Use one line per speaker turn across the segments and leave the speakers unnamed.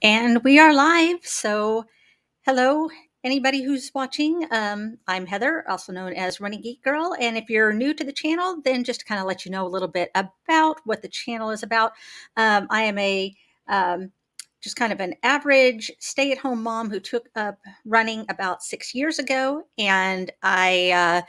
And we are live. So, hello, anybody who's watching. I'm Heather, also known as Running Geek Girl. And if you're new to the channel, then just to kind of let you know a little bit about what the channel is about. I am a um, just kind of an average stay at home mom who took up running about 6 years ago. And I'm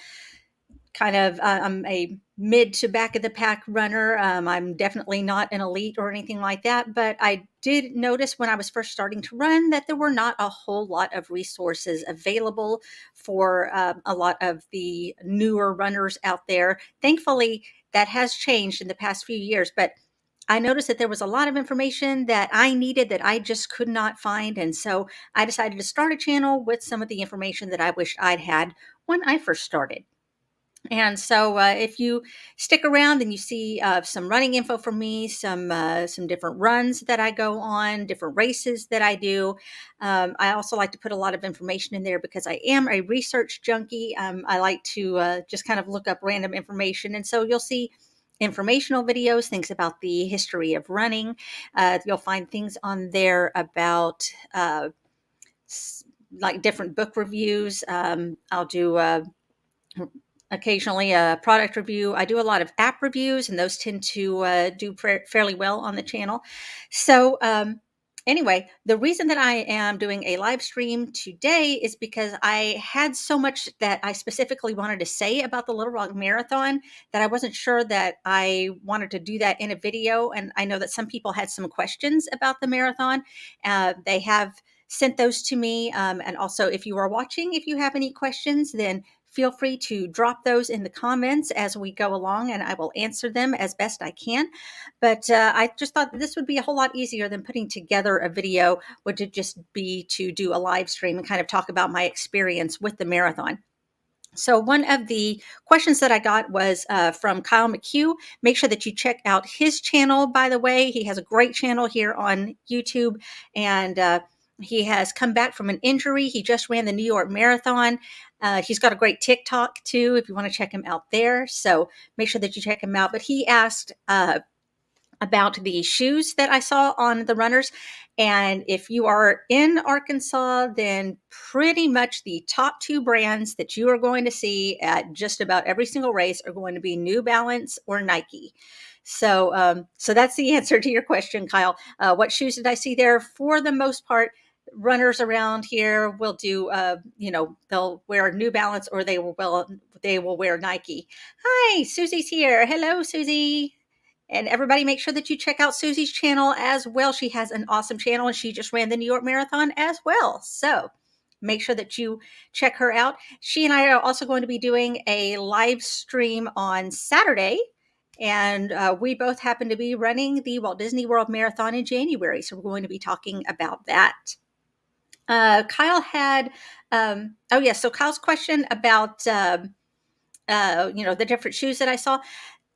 a mid to back of the pack runner. I'm definitely not an elite or anything like that, but I did notice when I was first starting to run that there were not a whole lot of resources available for a lot of the newer runners out there. Thankfully, that has changed in the past few years, but I noticed that there was a lot of information that I needed that I just could not find. And so I decided to start a channel with some of the information that I wished I'd had when I first started. And so, if you stick around and you see some running info from me, some different runs that I go on, different races that I do. I also like to put a lot of information in there because I am a research junkie. I like to just kind of look up random information, and so you'll see informational videos, things about the history of running. You'll find things on there about like different book reviews. I'll do. Occasionally a product review. I do a lot of app reviews, and those tend to do fairly well on the channel. So, anyway, the reason that I am doing a live stream today is because I had so much that I specifically wanted to say about the Little Rock Marathon that I wasn't sure that I wanted to do that in a video. And I know that some people had some questions about the marathon. They have sent those to me. And also, if you are watching, if you have any questions, then feel free to drop those in the comments as we go along, and I will answer them as best I can. But I just thought this would be a whole lot easier than putting together a video, would it just be to do a live stream and kind of talk about my experience with the marathon. So one of the questions that I got was from Kyle McHugh. Make sure that you check out his channel, by the way. He has a great channel here on YouTube, and he has come back from an injury. He just ran the New York Marathon. He's got a great TikTok, too, if you want to check him out there. So make sure that you check him out. But he asked about the shoes that I saw on the runners. And if you are in Arkansas, then pretty much the top two brands that you are going to see at just about every single race are going to be New Balance or Nike. So that's the answer to your question, Kyle. What shoes did I see there? For the most part, runners around here will do, they'll wear New Balance or they will wear Nike. Hi, Susie's here. Hello, Susie. And everybody make sure that you check out Susie's channel as well. She has an awesome channel and she just ran the New York Marathon as well. So make sure that you check her out. She and I are also going to be doing a live stream on Saturday. And we both happen to be running the Walt Disney World Marathon in January. So we're going to be talking about that. Kyle had, so Kyle's question about, the different shoes that I saw.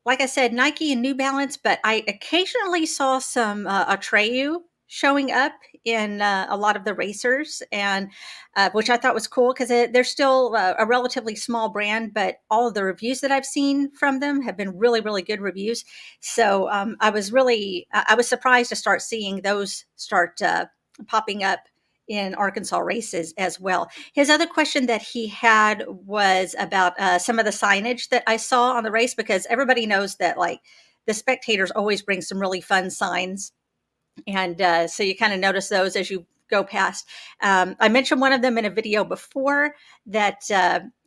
Like I said, Nike and New Balance, but I occasionally saw some Atreyu showing up in a lot of the racers, and which I thought was cool because they're still a relatively small brand, but all of the reviews that I've seen from them have been really, really good reviews. So I was surprised to start seeing those start popping up in Arkansas races as well. His other question that he had was about some of the signage that I saw on the race, because everybody knows that like the spectators always bring some really fun signs. And so you kind of notice those as you go past. I mentioned one of them in a video before that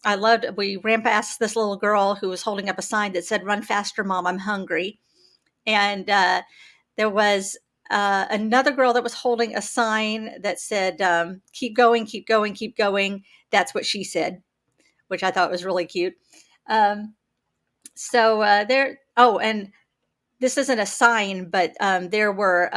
I loved. We ran past this little girl who was holding up a sign that said, "Run faster, Mom, I'm hungry." And there was another girl that was holding a sign that said, "Keep going, keep going, keep going." That's what she said, which I thought was really cute. Um, and this isn't a sign, but there were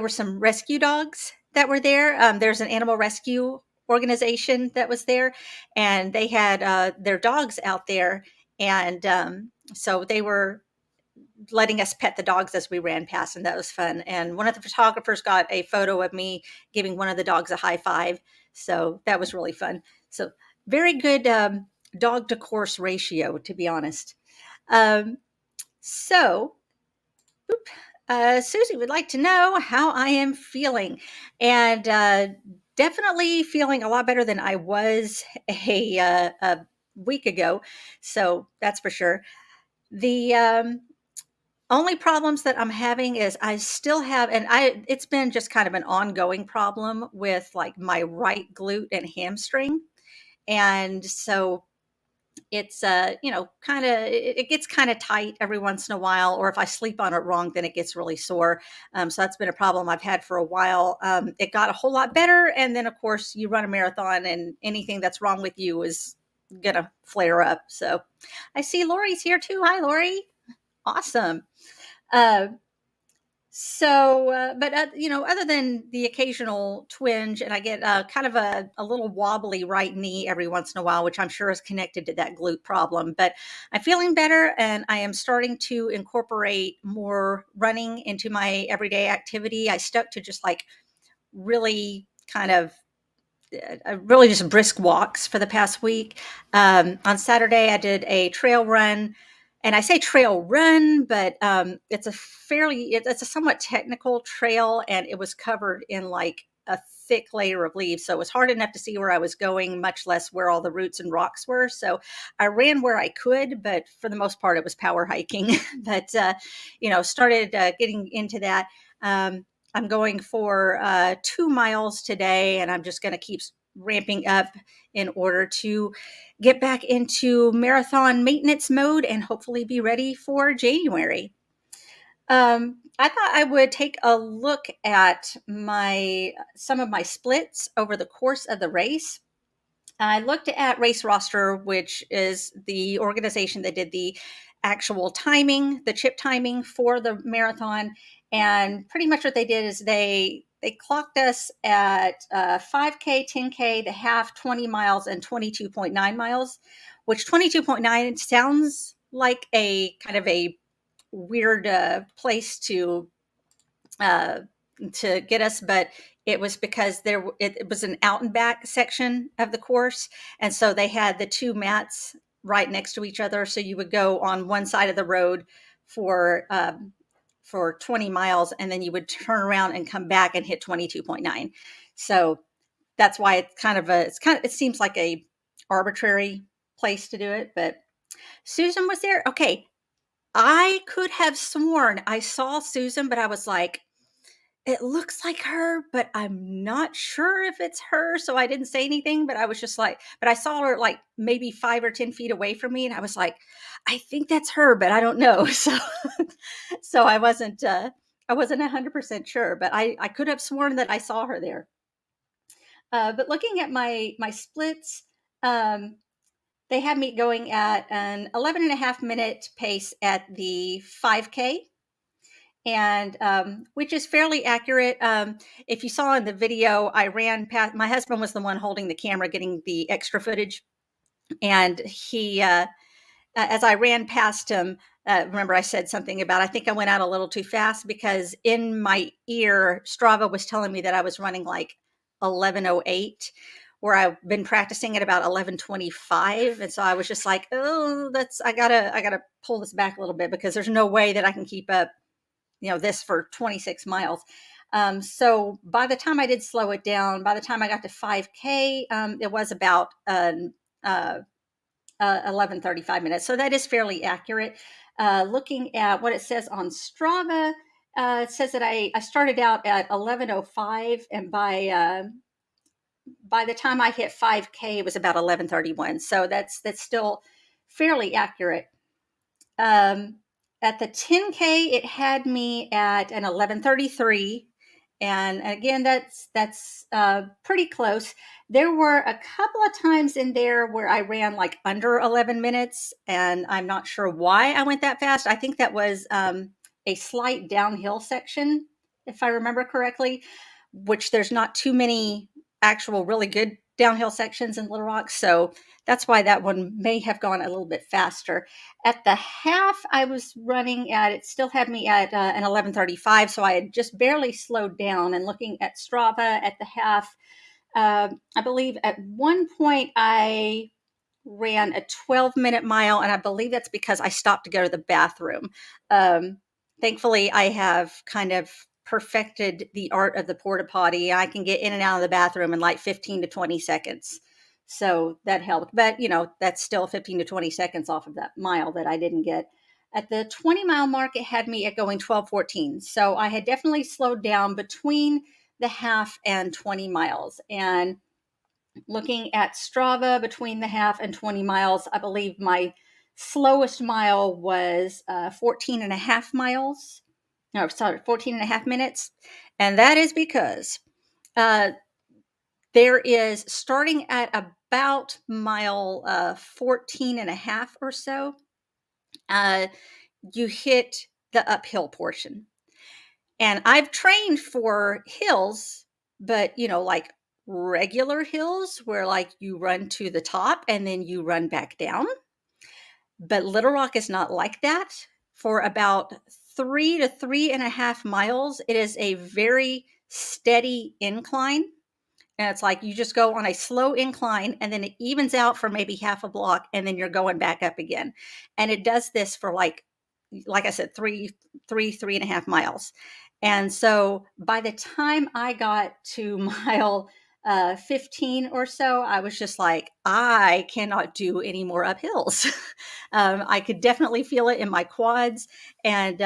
some rescue dogs that were there. There's an animal rescue organization that was there, and they had their dogs out there, and so they were letting us pet the dogs as we ran past, and that was fun. And one of the photographers got a photo of me giving one of the dogs a high five, so that was really fun. So very good dog to course ratio, to be honest. Um, so Susie would like to know how I am feeling, and definitely feeling a lot better than I was a week ago. So that's for sure. The only problems that I'm having is I still have, and it's been just kind of an ongoing problem with like my right glute and hamstring. And so it's kind of it gets kind of tight every once in a while, or if I sleep on it wrong, then it gets really sore. So that's been a problem I've had for a while. It got a whole lot better, and then of course you run a marathon, and anything that's wrong with you is gonna flare up. So I see Lori's here too. Hi, Lori. Awesome. Uh, but other than the occasional twinge, and I get kind of a little wobbly right knee every once in a while, which I'm sure is connected to that glute problem. But I'm feeling better, and I am starting to incorporate more running into my everyday activity. I stuck to just like really kind of really just brisk walks for the past week. On Saturday, I did a trail run, and I say trail run, but it's a somewhat technical trail, and it was covered in like a thick layer of leaves, so it was hard enough to see where I was going, much less where all the roots and rocks were. So I ran where I could, but for the most part, it was power hiking. But started getting into that. Um, I'm going for 2 miles today, and I'm just going to keep ramping up in order to get back into marathon maintenance mode and hopefully be ready for January. I thought I would take a look at my some of my splits over the course of the race. I looked at Race Roster, which is the organization that did the actual timing, the chip timing for the marathon. And pretty much what they did is they clocked us at 5K, 10K, the half, 20 miles, and 22.9 miles, which 22.9 sounds like a kind of a weird place uh, to get us, but it was because it was an out and back section of the course, and so they had the two mats right next to each other. So you would go on one side of the road for 20 miles, and then you would turn around and come back and hit 22.9. So that's why it seems like a arbitrary place to do it. But Susan was there. Okay, I could have sworn I saw Susan, but I was like, it looks like her, but I'm not sure if it's her. So I didn't say anything, but I was just like, but I saw her like maybe 5 or 10 feet away from me. And I was like, I think that's her, but I don't know. So I wasn't 100% sure, but I could have sworn that I saw her there. But looking at my splits, um, they had me going at an 11 and a half minute pace at the 5K, and which is fairly accurate. If you saw in the video, I ran past. My husband was the one holding the camera, getting the extra footage, and as I ran past him, remember I said something about I think I went out a little too fast because in my ear, Strava was telling me that I was running like 11:08, where I've been practicing at about 11:25, and so I was just like, oh, that's I gotta pull this back a little bit because there's no way that I can keep up this for 26 miles. So by the time I did slow it down, by the time I got to 5K, it was about 11:35 minutes. So that is fairly accurate. Looking at what it says on Strava, it says that I started out at 11:05, and by the time I hit 5K, it was about 11:31. So that's still fairly accurate. Um, at the 10K, it had me at an 11:33, and again, that's pretty close. There were a couple of times in there where I ran like under 11 minutes, and I'm not sure why I went that fast. I think that was a slight downhill section, if I remember correctly, which there's not too many actual really good downhill sections in Little Rock, so that's why that one may have gone a little bit faster. At the half, I was running at it still had me at an 11:35, so I had just barely slowed down. And looking at Strava at the half, I believe at one point I ran a 12-minute mile, and I believe that's because I stopped to go to the bathroom. Um, Thankfully, I have kind of perfected the art of the porta potty. I can get in and out of the bathroom in like 15 to 20 seconds. So that helped. But, that's still 15 to 20 seconds off of that mile that I didn't get. At the 20-mile mark, it had me at going 12:14. So I had definitely slowed down between the half and 20 miles. And looking at Strava between the half and 20 miles, I believe my slowest mile was 14 and a half miles. No, sorry, 14 and a half minutes. And that is because uh, there is, starting at about mile 14 and a half or so, uh, you hit the uphill portion. And I've trained for hills, but like regular hills where like you run to the top and then you run back down. But Little Rock is not like that. For about 3 to 3.5 miles, it is a very steady incline. And it's like you just go on a slow incline and then it evens out for maybe half a block and then you're going back up again. And it does this for like I said, 3.5 miles. And so by the time I got to mile 15 or so, I was just like, I cannot do any more uphills. I could definitely feel it in my quads. And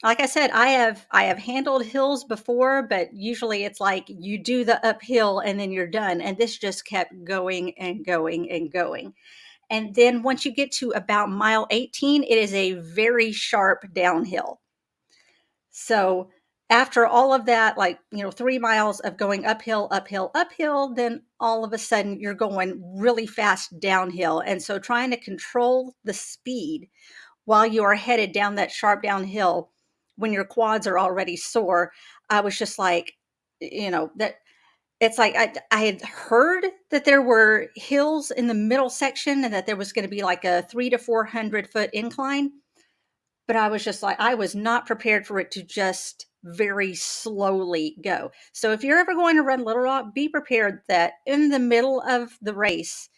like I said, I have handled hills before, but usually it's like you do the uphill and then you're done. And this just kept going and going and going. And then once you get to about mile 18, it is a very sharp downhill. So after all of that, 3 miles of going uphill, uphill, uphill, then all of a sudden you're going really fast downhill. And so trying to control the speed while you are headed down that sharp downhill when your quads are already sore, I was just like, that it's like I had heard that there were hills in the middle section and that there was going to be like a 300 to 400 foot incline. But I was just like, I was not prepared for it to just very slowly go. So if you're ever going to run Little Rock, be prepared that in the middle of the race,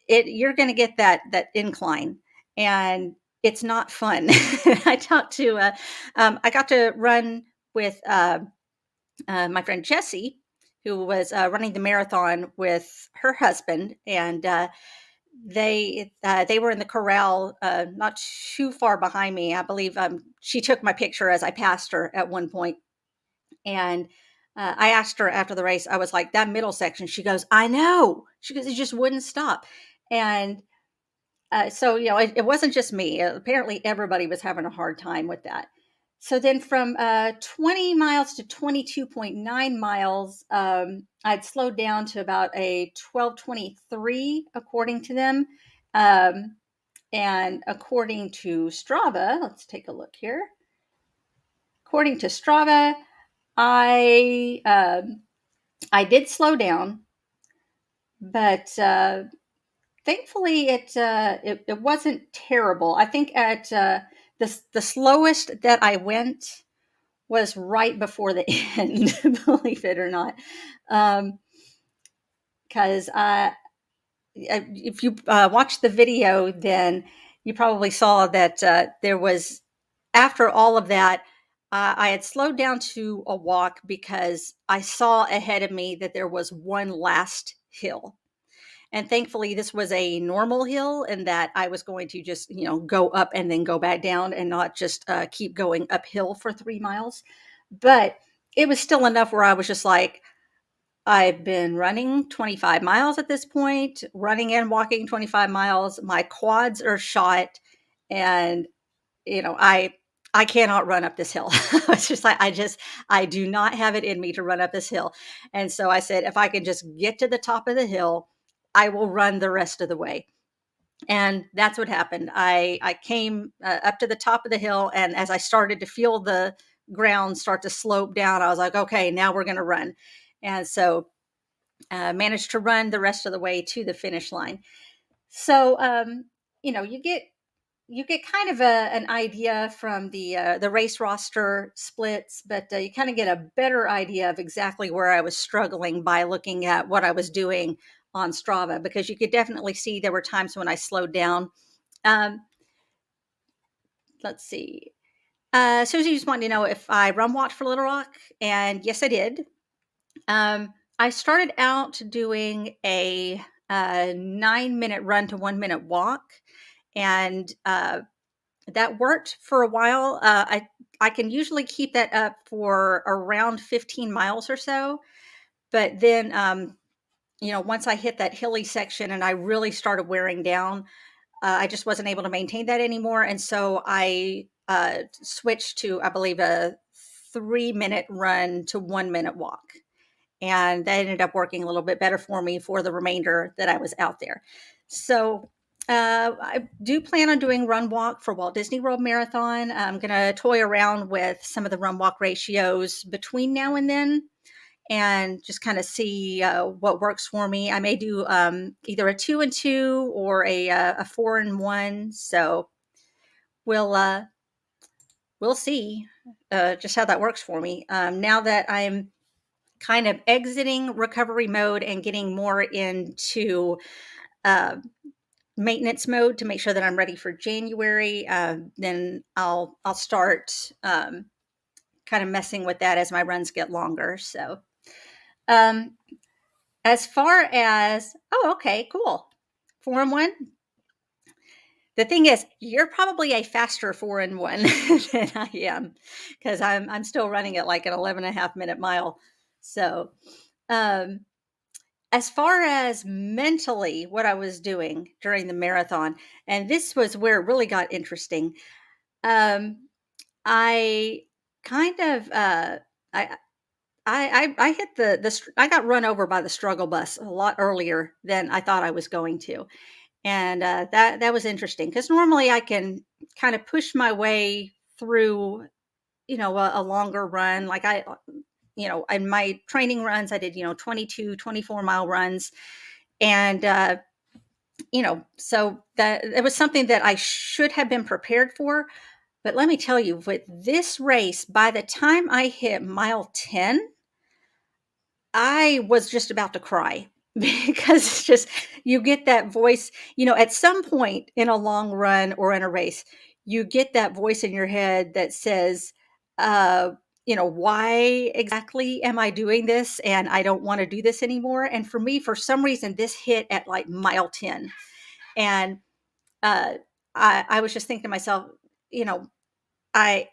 you're going to get that incline, and it's not fun. I got to run with my friend Jessie, who was running the marathon with her husband, and they were in the corral, not too far behind me. I believe she took my picture as I passed her at one point, and I asked her after the race. I was like, "That middle section." She goes, "I know." She goes, "It just wouldn't stop," and so it wasn't just me. Apparently, everybody was having a hard time with that. So then, from 20 miles to 22.9 miles, I'd slowed down to about a 12:23, according to them. Um, and according to Strava, let's take a look here. According to Strava, I did slow down, but thankfully it wasn't terrible. I think at the slowest that I went was right before the end, believe it or not, because if you watched the video, then you probably saw that there was, after all of that, I had slowed down to a walk because I saw ahead of me that there was one last hill. And thankfully, this was a normal hill, and that I was going to just, go up and then go back down and not just keep going uphill for 3 miles. But it was still enough where I was just like, I've been running 25 miles at this point, running and walking 25 miles. My quads are shot, and I cannot run up this hill. It's just like I do not have it in me to run up this hill. And so I said, if I can just get to the top of the hill, I will run the rest of the way. And that's what happened. I came up to the top of the hill, and as I started to feel the ground start to slope down, I was like, okay, now we're going to run. And so managed to run the rest of the way to the finish line. So you get kind of an idea from the race roster splits, but you kind of get a better idea of exactly where I was struggling by looking at what I was doing on Strava, because you could definitely see there were times when I slowed down. Um, let's see. Susie just wanted to know if I run walked for Little Rock, and yes, I did. I started out doing a 9-minute run to 1-minute walk, and that worked for a while. I can usually keep that up for around 15 miles or so, but then once I hit that hilly section and I really started wearing down, I just wasn't able to maintain that anymore, and so I switched to, I believe, a 3-minute run to 1-minute walk, and that ended up working a little bit better for me for the remainder that I was out there. So I do plan on doing run walk for Walt Disney World Marathon. I'm going to toy around with some of the run walk ratios between now and then, and just kind of see what works for me. I may do either a 2 and 2 or a 4 and 1. So we'll uh, we'll see just how that works for me. Now that I'm kind of exiting recovery mode and getting more into uh, maintenance mode to make sure that I'm ready for January, then I'll start kind of messing with that as my runs get longer. So um, as far as okay, cool, 4 and 1. The thing is, you're probably a faster 4 and 1 than I am, because I'm still running at like an 11.5 minute mile. So um, as far as mentally, what I was doing during the marathon, and this was where it really got interesting. Um, I kind of I I hit I got run over by the struggle bus a lot earlier than I thought I was going to, and that was interesting because normally I can kind of push my way through, a longer run. Like in my training runs, I did 22, 24 mile runs, and so that it was something that I should have been prepared for. But let me tell you, with this race, by the time I hit mile 10, I was just about to cry because it's just, you get that voice, at some point in a long run or in a race, you get that voice in your head that says, uh, why exactly am I doing this? And I don't want to do this anymore. And for me, for some reason, this hit at like mile 10. And uh, I was just thinking to myself, you know, I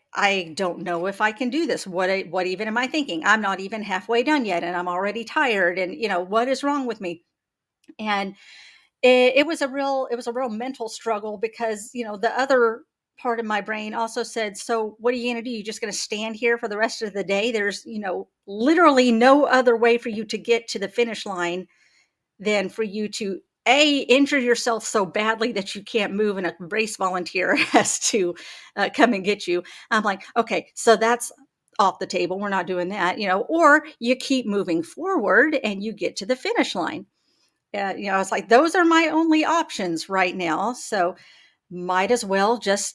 don't know if I can do this. What even am I thinking? I'm not even halfway done yet, and I'm already tired. And what is wrong with me? And it was a real mental struggle because the other part of my brain also said, so what are you going to do? You just going to stand here for the rest of the day? There's literally no other way for you to get to the finish line than for you to injure yourself so badly that you can't move and a race volunteer has to come and get you. I'm like, okay, so that's off the table. We're not doing that, or you keep moving forward and you get to the finish line. It's like, those are my only options right now. So might as well just,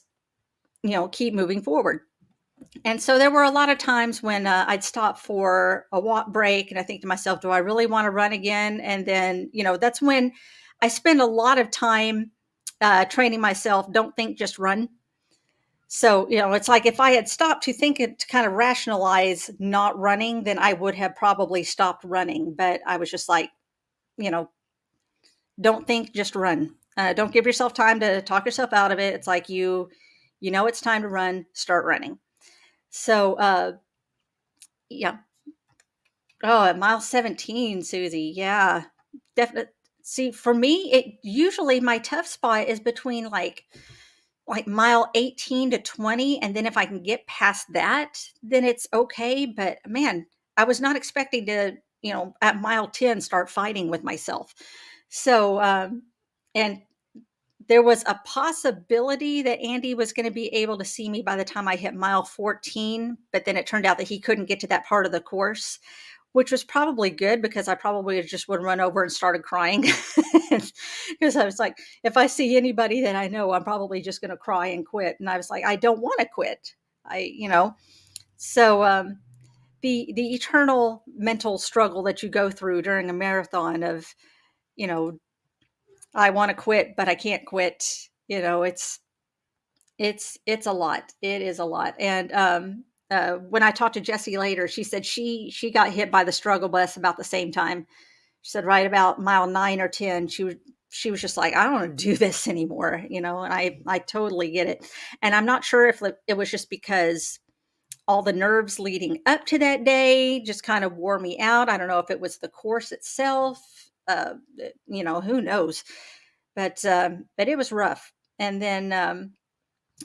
keep moving forward. And so there were a lot of times when I'd stop for a walk break and I think to myself, do I really want to run again? And then, that's when I spend a lot of time training myself, don't think, just run. So, it's like if I had stopped to think it, to kind of rationalize not running, then I would have probably stopped running. But I was just like, you know, don't think, just run. Don't give yourself time to talk yourself out of it. It's like it's time to run, start running. So, yeah. Oh, at mile 17, Susie. Yeah, definitely. See, for me, it usually my tough spot is between like mile 18 to 20, and then if I can get past that, then it's okay. But man, I was not expecting to, at mile 10 start fighting with myself. So, and there was a possibility that Andy was going to be able to see me by the time I hit mile 14, but then it turned out that he couldn't get to that part of the course, which was probably good because I probably just would run over and started crying because I was like, if I see anybody that I know, I'm probably just going to cry and quit. And I was like, I don't want to quit. So the eternal mental struggle that you go through during a marathon of, you know, I want to quit, but I can't quit. It's It's a lot. It is a lot. And when I talked to Jessie later, she said she got hit by the struggle bus about the same time. She said right about mile 9 or 10, she was just like, I don't want to do this anymore, and I totally get it. And I'm not sure if it was just because all the nerves leading up to that day just kind of wore me out. I don't know if it was the course itself. Who knows? But it was rough. And then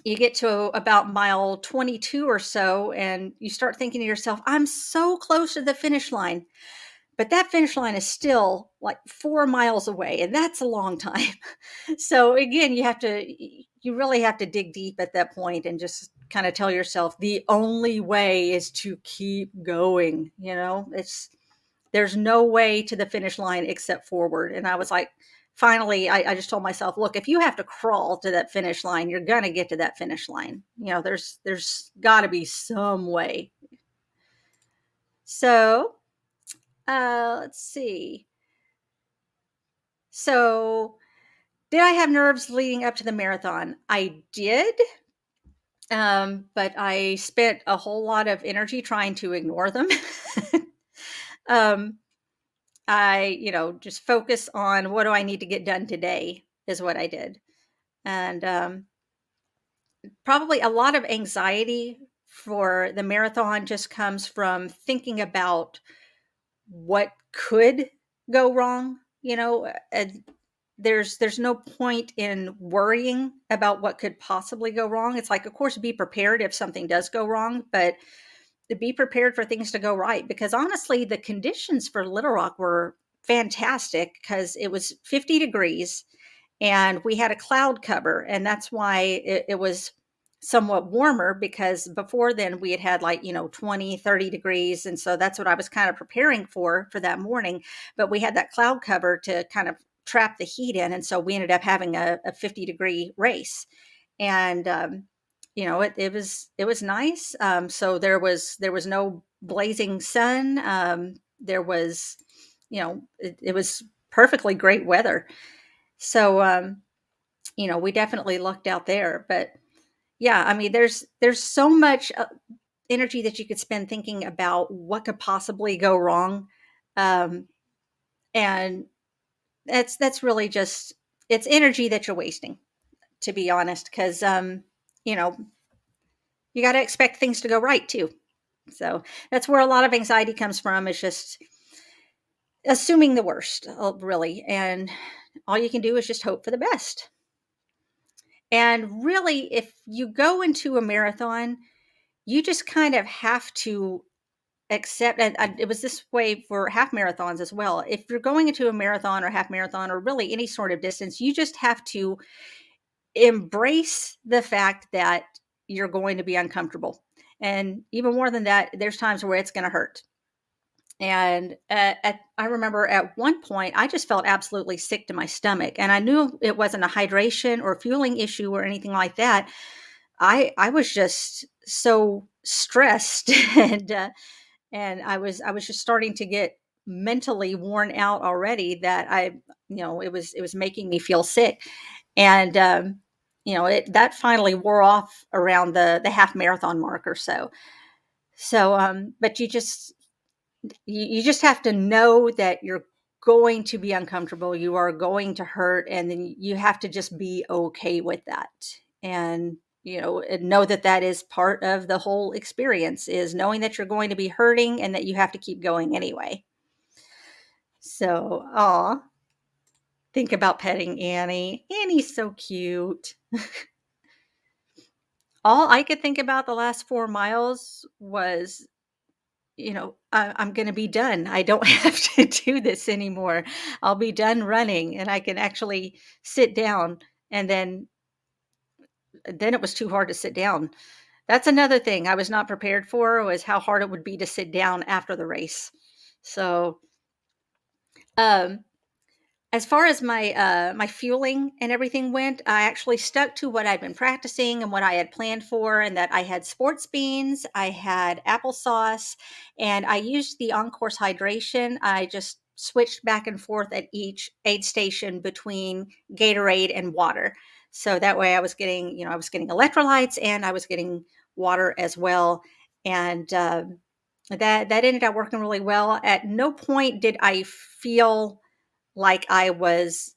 you get to about mile 22 or so, and you start thinking to yourself, I'm so close to the finish line. But that finish line is still like 4 miles away, and that's a long time. So again, you really have to dig deep at that point and just kind of tell yourself the only way is to keep going. There's no way to the finish line except forward. And I was like, finally, I just told myself, look, if you have to crawl to that finish line, you're gonna get to that finish line. There's got to be some way. So let's see. So, did I have nerves leading up to the marathon? I did, but I spent a whole lot of energy trying to ignore them. um, just focus on what do I need to get done today is what I did. And probably a lot of anxiety for the marathon just comes from thinking about what could go wrong. There's no point in worrying about what could possibly go wrong. It's like, of course, be prepared if something does go wrong, but to be prepared for things to go right. Because honestly, the conditions for Little Rock were fantastic because it was 50 degrees and we had a cloud cover, and that's why it was somewhat warmer, because before then we had like 20-30 degrees, and so that's what I was kind of preparing for that morning. But we had that cloud cover to kind of trap the heat in, and so we ended up having a 50-degree race. And it was nice. So there was no blazing sun. There was it was perfectly great weather. So, we definitely lucked out there. But yeah, I mean, there's so much energy that you could spend thinking about what could possibly go wrong, um, and that's really just it's energy that you're wasting, to be honest. Because you know, you got to expect things to go right too. So that's where a lot of anxiety comes from. Is just assuming the worst, really, and all you can do is just hope for the best. And really, if you go into a marathon, you just kind of have to accept, and it was this way for half marathons as well. If you're going into a marathon or half marathon or really any sort of distance, you just have to embrace the fact that you're going to be uncomfortable. And even more than that, there's times where it's going to hurt. And I remember at one point, I just felt absolutely sick to my stomach. And I knew it wasn't a hydration or fueling issue or anything like that. I was just so stressed and I was just starting to get mentally worn out already, that it was making me feel sick. And that finally wore off around the half marathon mark or so. So but you just have to know that you're going to be uncomfortable, you are going to hurt, and then you have to just be okay with that. And and know that that is part of the whole experience, is knowing that you're going to be hurting and that you have to keep going anyway. So, think about petting Annie. Annie's so cute. All I could think about the last 4 miles was, I'm going to be done. I don't have to do this anymore. I'll be done running and I can actually sit down. And then it was too hard to sit down. That's another thing I was not prepared for, was how hard it would be to sit down after the race. So, um, as far as my fueling and everything went, I actually stuck to what I'd been practicing and what I had planned for, and that I had sports beans, I had applesauce, and I used the on-course hydration. I just switched back and forth at each aid station between Gatorade and water. So that way I was getting, I was getting electrolytes and I was getting water as well. And that ended up working really well. At no point did I feel like I was,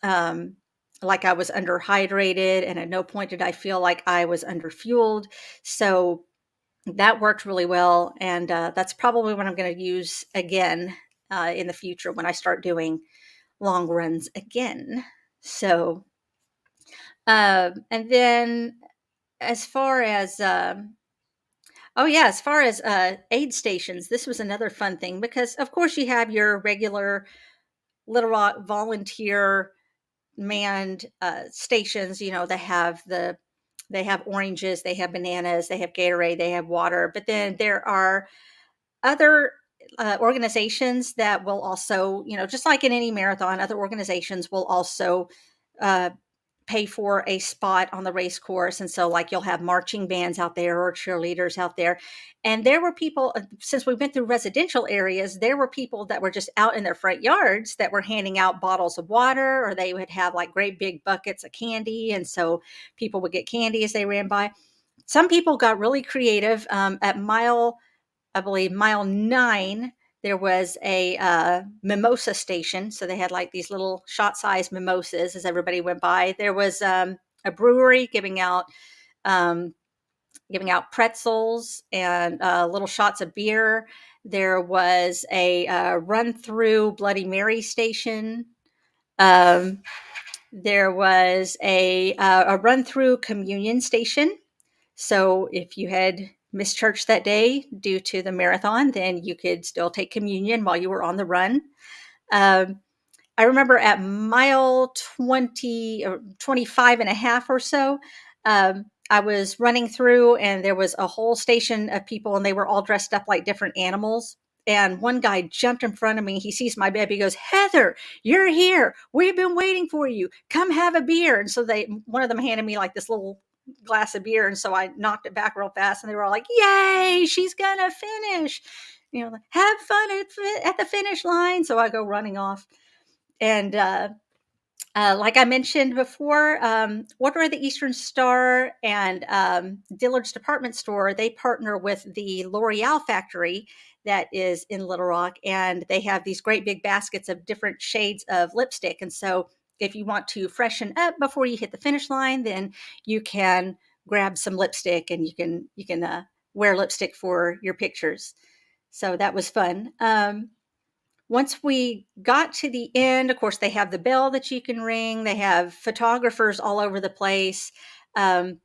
um, like I was underhydrated, and at no point did I feel like I was underfueled. So that worked really well, and that's probably what I'm going to use again in the future when I start doing long runs again. So, and then as far as oh yeah, as far as aid stations, this was another fun thing because of course you have your regular Little Rock volunteer manned stations. They have oranges, they have bananas, they have Gatorade, they have water, but then there are other organizations that will also, just like in any marathon, other organizations will also uh, pay for a spot on the race course. And so, like, you'll have marching bands out there or cheerleaders out there. And there were people, since we went through residential areas, there were people that were just out in their front yards that were handing out bottles of water, or they would have like great big buckets of candy. And so people would get candy as they ran by. Some people got really creative. At I believe mile 9, there was a mimosa station. So they had like these little shot sized mimosas as everybody went by. There was a brewery um, giving out pretzels and little shots of beer. There was a run through Bloody Mary station. Um, there was a run through communion station. So if you had missed church that day due to the marathon, then you could still take communion while you were on the run. Um, I remember at mile 20 or 25 and a half or so, I was running through and there was a whole station of people and they were all dressed up like different animals. And one guy jumped in front of me. He sees my baby. He goes, "Heather, you're here. We've been waiting for you. Come have a beer." And so one of them handed me like this little glass of beer. And so I knocked it back real fast and they were all like, "Yay, she's going to finish. Have fun at the finish line." So I go running off. And like I mentioned before, Order of the Eastern Star and Dillard's Department Store, they partner with the L'Oreal factory that is in Little Rock, and they have these great big baskets of different shades of lipstick. And so, if you want to freshen up before you hit the finish line, then you can grab some lipstick, and you can wear lipstick for your pictures. So that was fun. Once we got to the end, of course, they have the bell that you can ring. They have photographers all over the place. Um,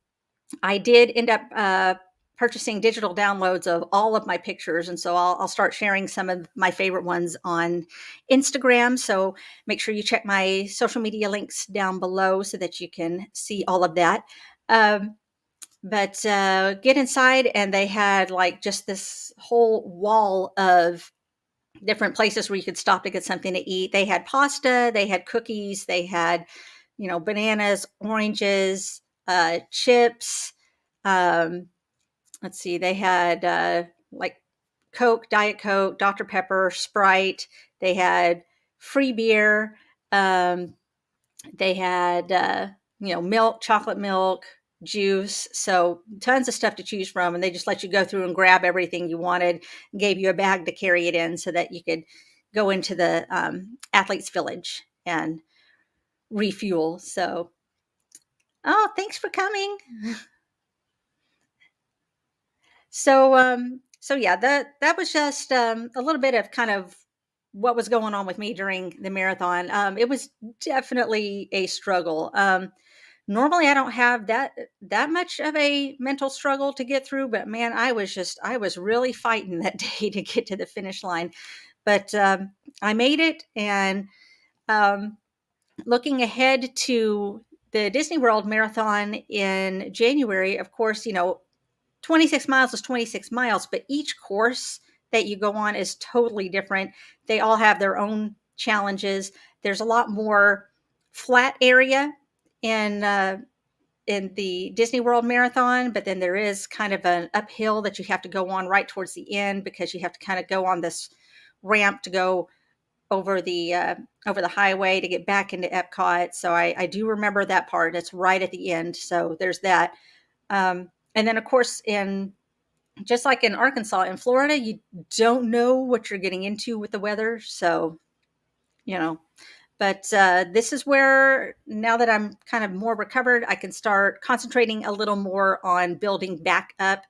I did end up purchasing digital downloads of all of my pictures. And so I'll start sharing some of my favorite ones on Instagram. So make sure you check my social media links down below so that you can see all of that. But get inside, and they had like just this whole wall of different places where you could stop to get something to eat. They had pasta, they had cookies, they had, bananas, oranges, chips. Um, let's see, they had like Coke, Diet Coke, Dr. Pepper, Sprite. They had free beer. Um, they had, milk, chocolate milk, juice. So tons of stuff to choose from. And they just let you go through and grab everything you wanted, gave you a bag to carry it in so that you could go into the athletes village and refuel. So, oh, thanks for coming. So yeah, that was just a little bit of kind of what was going on with me during the marathon. It was definitely a struggle. Normally, I don't have that much of a mental struggle to get through, but man, I was really fighting that day to get to the finish line. But I made it, and um, looking ahead to the Disney World Marathon in January, of course, 26 miles is 26 miles, but each course that you go on is totally different. They all have their own challenges. There's a lot more flat area in in the Disney World Marathon, but then there is kind of an uphill that you have to go on right towards the end because you have to kind of go on this ramp to go over the highway to get back into Epcot. So I do remember that part. It's right at the end. So there's that. And then of course in just like in Arkansas, in Florida, you don't know what you're getting into with the weather. So, you know, but this is where now that I'm kind of more recovered, I can start concentrating a little more on building back up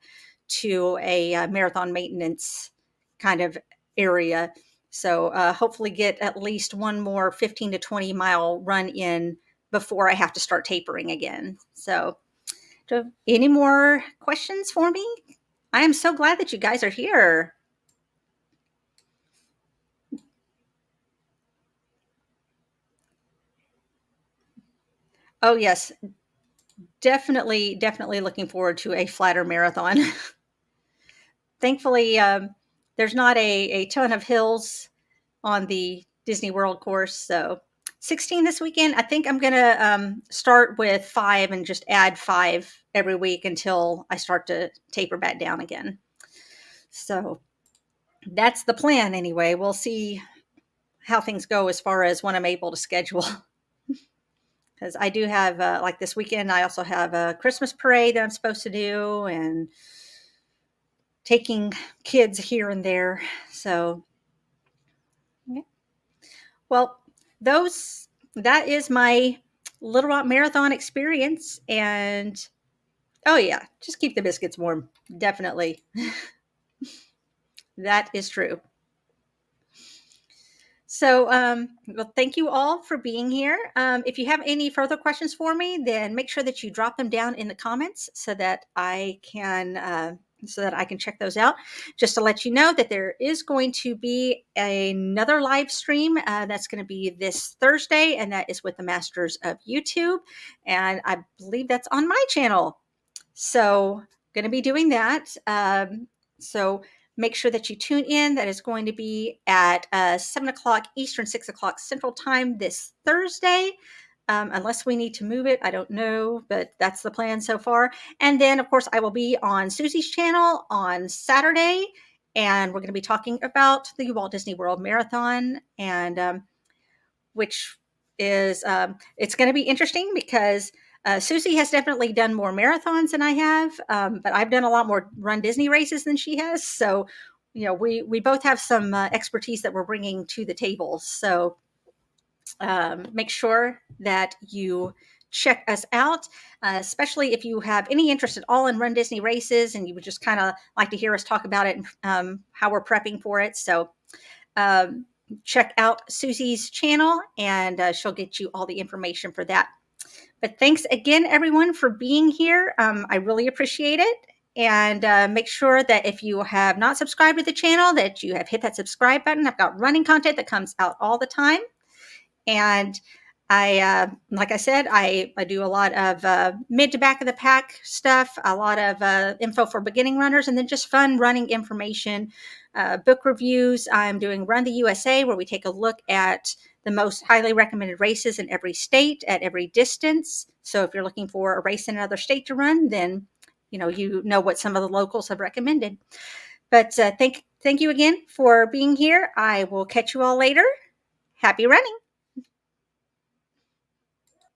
to a marathon maintenance kind of area. So hopefully get at least one more 15 to 20 mile run in before I have to start tapering again. So, any more questions for me? I am so glad that you guys are here. Oh, yes, definitely looking forward to a flatter marathon. Thankfully, there's not a ton of hills on the Disney World course. So 16 this weekend. I think I'm going to start with 5 and just add 5 every week until I start to taper back down again. So that's the plan anyway. We'll see how things go as far as when I'm able to schedule. Because I do have, like this weekend, I also have a Christmas parade that I'm supposed to do and taking kids here and there. So, yeah. Well, that is my Little Rock Marathon experience. And oh, yeah, just keep the biscuits warm. Definitely. That is true. So, well, thank you all for being here. If you have any further questions for me, then make sure that you drop them down in the comments so that I can check those out. Just to let you know that there is going to be another live stream that's going to be this Thursday, and that is with the Masters of YouTube, and I believe that's on my channel. So, going to be doing that. So make sure that you tune in. That is going to be at 7 o'clock Eastern, 6 o'clock Central Time this Thursday. Unless we need to move it, I don't know, but that's the plan so far. And then, of course, I will be on Susie's channel on Saturday, and we're going to be talking about the Walt Disney World Marathon, and which is it's going to be interesting because Susie has definitely done more marathons than I have, but I've done a lot more Run Disney races than she has. So, we both have some expertise that we're bringing to the table. So make sure that you check us out, especially if you have any interest at all in Run Disney races and you would just kind of like to hear us talk about it and how we're prepping for it. So um, check out Susie's channel and she'll get you all the information for that. But thanks again, everyone, for being here. I really appreciate it. And make sure that if you have not subscribed to the channel, that you have hit that subscribe button. I've got running content that comes out all the time. And like I said, I do a lot of mid to back of the pack stuff, a lot of info for beginning runners, and then just fun running information, book reviews. I'm doing Run the USA, where we take a look at the most highly recommended races in every state at every distance. So if you're looking for a race in another state to run, then you know what some of the locals have recommended. But thank you again for being here. I will catch you all later. Happy running.